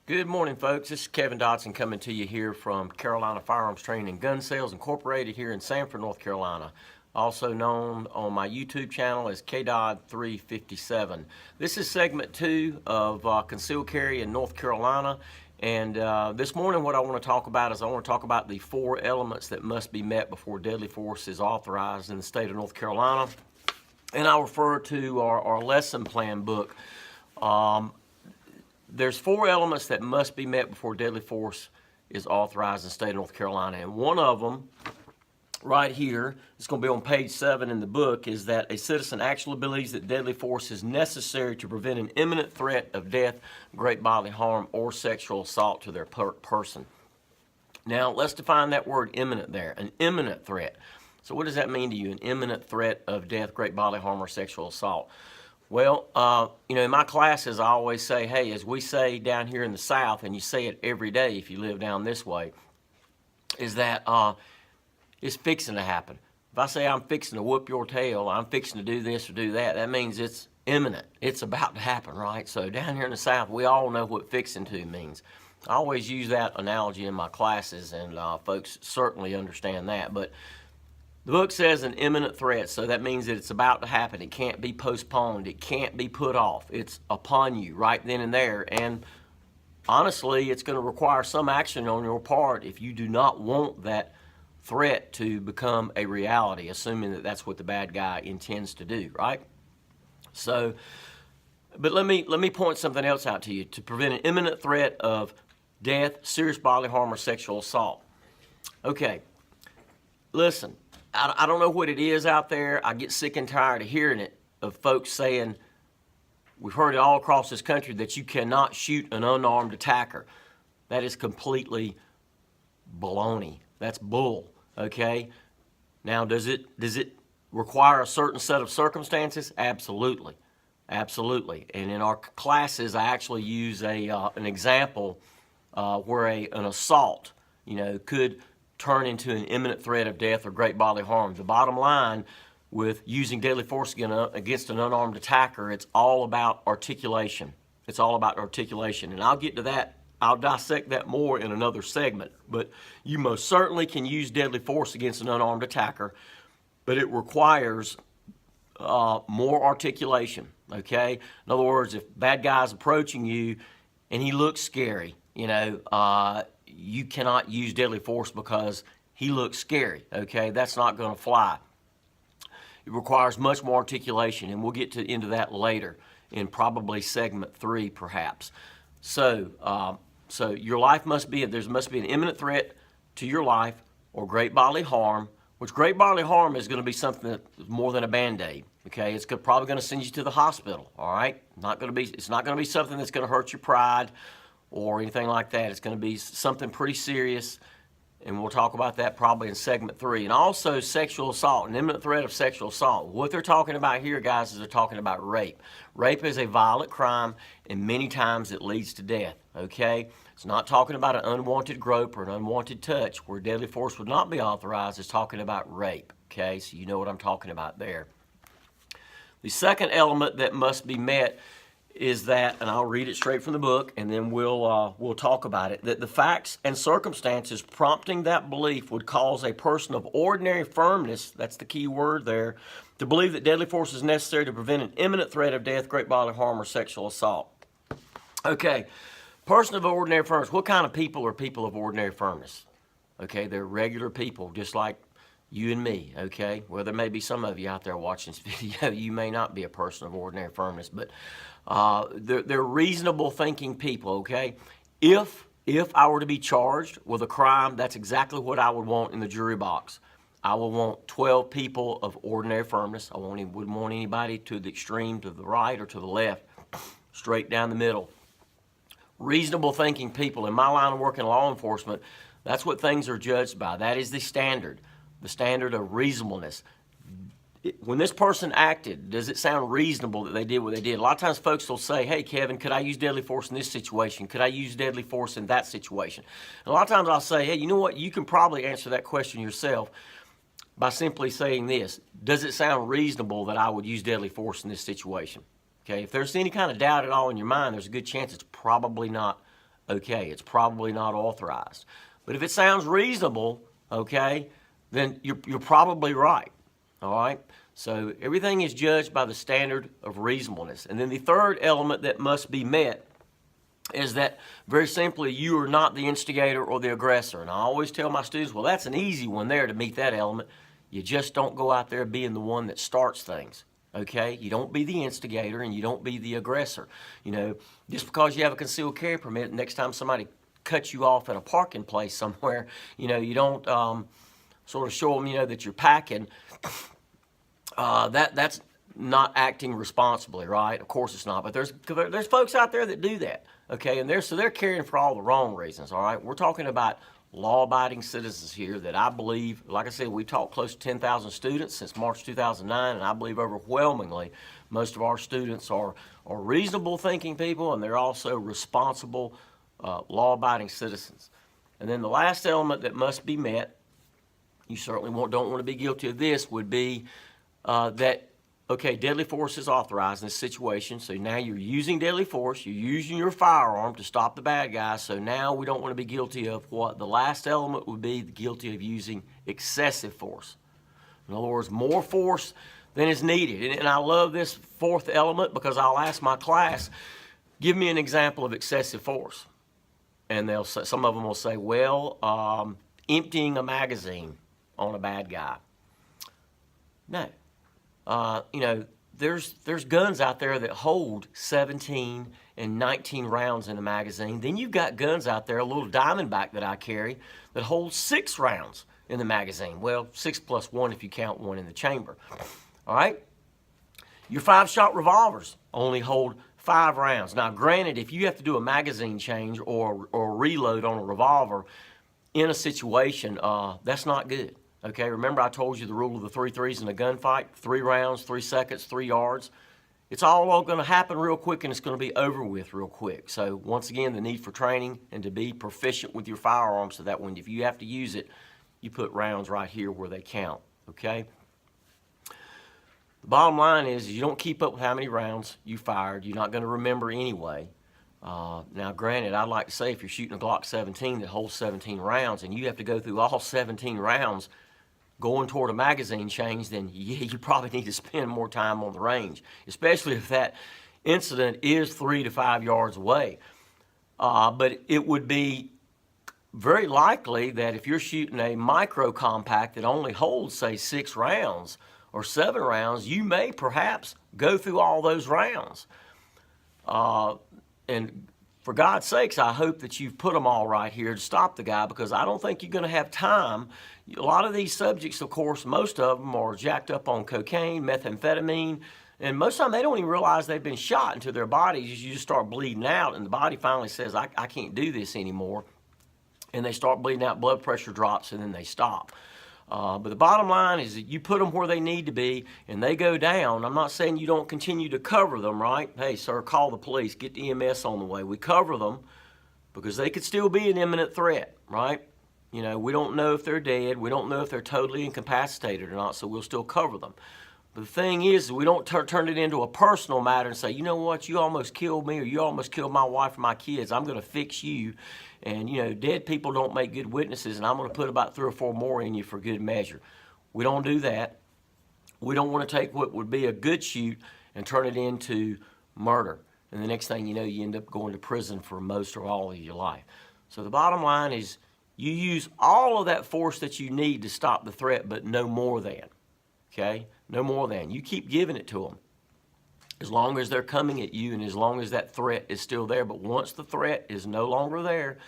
Good morning, folks. This is Kevin Dodson coming to you here from Carolina Firearms Training and Gun Sales Incorporated here in Sanford, North Carolina, also known on my YouTube channel as KDOD357. This is segment 2 of concealed carry in North Carolina, and this morning what I want to talk about is I want to talk about the 4 elements that must be met before deadly force is authorized in the state of North Carolina, and I'll refer to our lesson plan book. There's 4 elements that must be met before deadly force is authorized in the state of North Carolina. And one of them, right here, it's going to be on page 7 in the book, is that a citizen actually believes that deadly force is necessary to prevent an imminent threat of death, great bodily harm, or sexual assault to their person. Now, let's define that word imminent there, an imminent threat. So what does that mean to you, an imminent threat of death, great bodily harm, or sexual assault? Well, in my classes, I always say, hey, as we say down here in the South, and you say it every day if you live down this way, is that it's fixing to happen. If I say I'm fixing to whoop your tail, I'm fixing to do this or do that, that means it's imminent. It's about to happen, right? So down here in the South, we all know what fixing to means. I always use that analogy in my classes, and folks certainly understand that. But the book says an imminent threat, so that means that it's about to happen. It can't be postponed. It can't be put off. It's upon you right then and there. And honestly, it's going to require some action on your part if you do not want that threat to become a reality, assuming that that's what the bad guy intends to do, right? So, but let me point something else out to you to prevent an imminent threat of death, serious bodily harm, or sexual assault. Okay, listen. I don't know what it is out there. I get sick and tired of hearing it, of folks saying, we've heard it all across this country, that you cannot shoot an unarmed attacker. That is completely baloney. That's bull, okay? Now, does it require a certain set of circumstances? Absolutely, absolutely. And in our classes, I actually use an example where an assault, could turn into an imminent threat of death or great bodily harm. The bottom line with using deadly force against an unarmed attacker, it's all about articulation. It's all about articulation. And I'll get to that. I'll dissect that more in another segment. But you most certainly can use deadly force against an unarmed attacker, but it requires more articulation, okay? In other words, if bad guy's approaching you and he looks scary, you cannot use deadly force because he looks scary, okay? That's not going to fly. It requires much more articulation, and we'll get into that later in probably segment 3, perhaps. So your life must be an imminent threat to your life or great bodily harm, which great bodily harm is going to be something that's more than a Band-Aid, okay? It's probably going to send you to the hospital, all right? It's not going to be something that's going to hurt your pride or anything like that. It's going to be something pretty serious, and we'll talk about that probably in segment 3. And also sexual assault, an imminent threat of sexual assault. What they're talking about here, guys, is they're talking about rape. Rape is a violent crime, and many times it leads to death, okay? It's not talking about an unwanted grope or an unwanted touch where deadly force would not be authorized. It's talking about rape, okay? So you know what I'm talking about there. The second element that must be met is that, and I'll read it straight from the book, and then we'll talk about it, that the facts and circumstances prompting that belief would cause a person of ordinary firmness, that's the key word there, to believe that deadly force is necessary to prevent an imminent threat of death, great bodily harm, or sexual assault. Okay, person of ordinary firmness. What kind of people are people of ordinary firmness? Okay, they're regular people, just like you and me, okay? Well, there may be some of you out there watching this video. You may not be a person of ordinary firmness, but they're reasonable thinking people, okay? If I were to be charged with a crime, that's exactly what I would want in the jury box. I would want 12 people of ordinary firmness. I wouldn't want anybody to the extreme, to the right or to the left, straight down the middle. Reasonable thinking people. In my line of work in law enforcement, that's what things are judged by. That is the standard of reasonableness. When this person acted, does it sound reasonable that they did what they did? A lot of times folks will say, hey, Kevin, could I use deadly force in this situation? Could I use deadly force in that situation? And a lot of times I'll say, hey, you know what? You can probably answer that question yourself by simply saying this. Does it sound reasonable that I would use deadly force in this situation? Okay, if there's any kind of doubt at all in your mind, there's a good chance it's probably not okay, it's probably not authorized. But if it sounds reasonable, okay, then you're probably right, all right? So everything is judged by the standard of reasonableness. And then the third element that must be met is that, very simply, you are not the instigator or the aggressor. And I always tell my students, well, that's an easy one there to meet that element. You just don't go out there being the one that starts things, okay? You don't be the instigator and you don't be the aggressor. You know, just because you have a concealed carry permit, next time somebody cuts you off at a parking place somewhere, you know, you don't sort of show them, you know, that you're packing. That's not acting responsibly, right? Of course it's not. But there's folks out there that do that, okay? And they're carrying for all the wrong reasons, all right? We're talking about law-abiding citizens here that I believe, like I said, we've taught close to 10,000 students since March 2009, and I believe overwhelmingly most of our students are reasonable thinking people, and they're also responsible law-abiding citizens. And then the last element that must be met, you certainly don't want to be guilty of this, would be that, okay, deadly force is authorized in this situation, so now you're using deadly force, you're using your firearm to stop the bad guy, so now we don't want to be guilty of what the last element would be, guilty of using excessive force. In other words, more force than is needed. And I love this fourth element because I'll ask my class, give me an example of excessive force. And they'll say, some of them will say, well, emptying a magazine on a bad guy. No. You know, there's guns out there that hold 17 and 19 rounds in a magazine. Then you've got guns out there, a little Diamondback that I carry, that holds 6 rounds in the magazine. Well, 6 plus 1 if you count one in the chamber. All right? Your 5-shot revolvers only hold 5 rounds. Now, granted, if you have to do a magazine change or reload on a revolver in a situation, that's not good. Okay, remember I told you the rule of the 3 threes in a gunfight? 3 rounds, 3 seconds, 3 yards. It's all going to happen real quick, and it's going to be over with real quick. So once again, the need for training and to be proficient with your firearm so that when if you have to use it, you put rounds right here where they count, okay? The bottom line is you don't keep up with how many rounds you fired. You're not going to remember anyway. Now, granted, I'd like to say if you're shooting a Glock 17 that holds 17 rounds and you have to go through all 17 rounds going toward a magazine change, then yeah, you probably need to spend more time on the range, especially if that incident is 3 to 5 yards away. But it would be very likely that if you're shooting a micro compact that only holds, say, 6 rounds or 7 rounds, you may perhaps go through all those rounds. And for God's sakes, I hope that you've put them all right here to stop the guy, because I don't think you're going to have time. A lot of these subjects, of course, most of them are jacked up on cocaine, methamphetamine, and most of the time they don't even realize they've been shot into their bodies. You just start bleeding out, and the body finally says, I can't do this anymore. And they start bleeding out, blood pressure drops, and then they stop. But the bottom line is that you put them where they need to be and they go down. I'm not saying you don't continue to cover them, right? Hey, sir, call the police, get the EMS on the way. We cover them because they could still be an imminent threat, right? You know, we don't know if they're dead. We don't know if they're totally incapacitated or not, so we'll still cover them. But the thing is, we don't turn it into a personal matter and say, you know what, you almost killed me or you almost killed my wife or my kids. I'm going to fix you. And, you know, dead people don't make good witnesses, and I'm going to put about 3 or 4 more in you for good measure. We don't do that. We don't want to take what would be a good shoot and turn it into murder. And the next thing you know, you end up going to prison for most or all of your life. So the bottom line is you use all of that force that you need to stop the threat, but no more than. Okay? No more than. You keep giving it to them as long as they're coming at you and as long as that threat is still there. But once the threat is no longer there,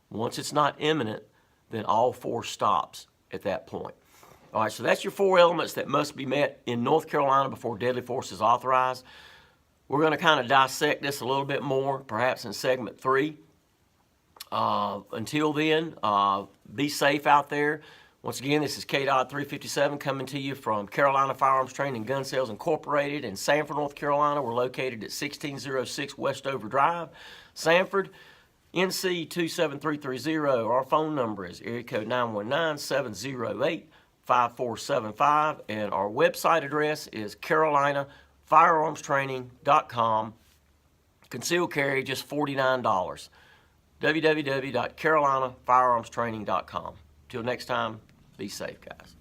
once it's not imminent, then all force stops at that point. All right, so that's your 4 elements that must be met in North Carolina before deadly force is authorized. We're going to kind of dissect this a little bit more, perhaps in segment 3. Until then, be safe out there. Once again, this is KDOD 357 coming to you from Carolina Firearms Training and Gun Sales Incorporated in Sanford, North Carolina. We're located at 1606 Westover Drive, Sanford, NC 27330. Our phone number is area code 919-708-5475, and our website address is carolinafirearmstraining.com. Concealed carry, just $49. www.carolinafirearmstraining.com. Till next time, be safe, guys.